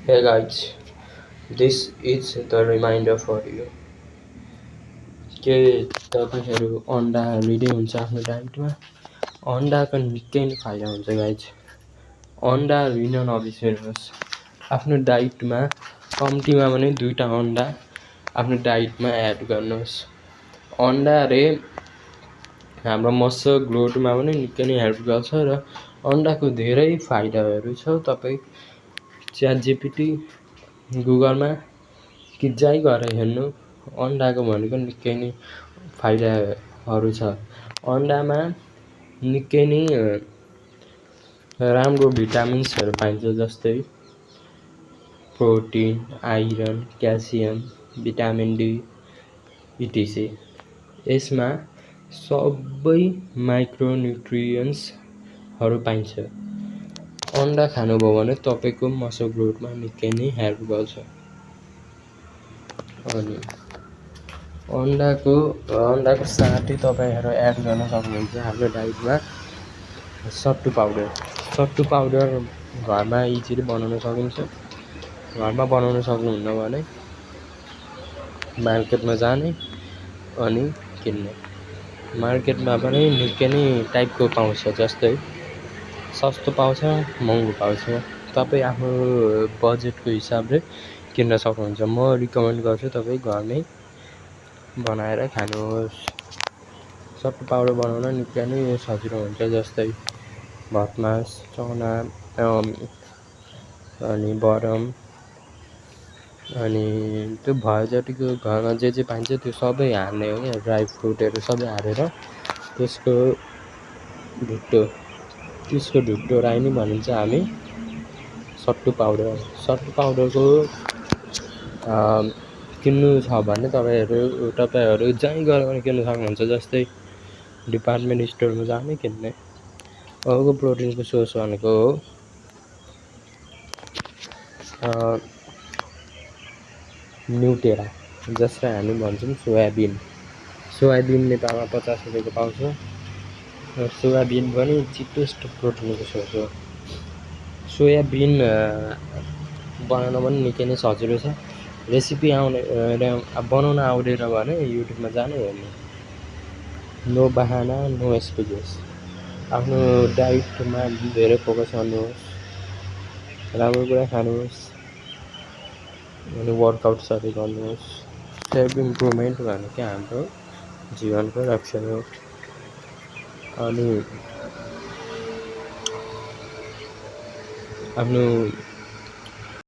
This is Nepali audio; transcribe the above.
Hey guys, this is the reminder for you. के तपाईँहरू अन्डा लिँदै हुन्छ आफ्नो डाइटमा? अन्डाको निकै नै फाइदा हुन्छ गाइज। अन्डा लिन नबिर्सिनुहोस्। आफ्नो डाइटमा कम्तीमा पनि 2टा अन्डा आफ्नो डाइटमा एड गर्नुहोस्। अन्डाले हाम्रो मसल ग्रोथमा पनि निकै नै हेल्प गर्छ र अन्डाको धेरै फाइदाहरू छ। तपाईँ च्याटजिपिटी गुगलमा कि जहीँ गएर हेर्नु, अन्डाको भनेको निकै नै फाइदाहरू छ। अन्डामा निकै नै राम्रो भिटामिन्सहरू पाइन्छ, जस्तै protein, iron, calcium, vitamin D etc. यसमा सबै माइक्रोन्युट्रियन्ट्सहरू पाइन्छ। अन्डा खानुभयो भने तपाईँको मसल ग्रोथमा निकै नै हेल्प गर्छ। अनि अन्डाको साथै तपाईँहरू एड गर्न सक्नुहुन्छ हाम्रो डाइटमा सत्तु पाउडर घरमा इजिली बनाउन सकिन्छ। घरमा बनाउन सक्नुहुन्न भने मार्केटमा जाने अनि किन्ने। मार्केटमा पनि निकै नै टाइपको पाउँछ, जस्तै सस्तो पाउँछ, महँगो पाउँछ। तपाईँ आफ्नो बजेटको हिसाबले किन्न सक्नुहुन्छ। म रिकमेन्ड गर्छु तपाईँ घरमै बनाएर खानुहोस्। सत्तु पाउडर बनाउन निकै नै सजिलो हुन्छ, जस्तै भटमास, चना अनि बदाम अनि त्यो भयो जतिको घरमा जे पाइन्छ त्यो सबै हाल्ने हो क्या। ड्राई फ्रुटहरू सबै हालेर त्यसको ढुट्टोलाई नै भनिन्छ हामी सत्तु पाउडर। सत्तु पाउडरको किन्नु छ भने तपाईँहरू जहीँ गएर पनि किन्न सक्नुहुन्छ, जस्तै डिपार्टमेन्ट स्टोरमा जाने किन्ने। अर्को प्रोटिनको सोर्स भनेको हो न्युटेला, जसलाई हामी भन्छौँ सोयाबिन नेपालमा 50 रुपियाँको पाउँछ। सोयाबिन पनि चिपेस्ट प्रोटिनको सोर्स हो। सोयाबिन बनाउन पनि निकै नै सजिलो छ। रेसिपी बनाउन आउँदैन भने युट्युबमा जानु हेर्नु। नो बहाना, नो एक्सक्युजेस। आफ्नो डाइटमा धेरै फोकस गर्नुहोस्, राम्रो कुरा खानुहोस् अनि वर्कआउट्सहरू गर्नुहोस्। सेल्फ इम्प्रुभमेन्ट भनेको हाम्रो जीवनको लक्ष्य हो। अनि आफ्नो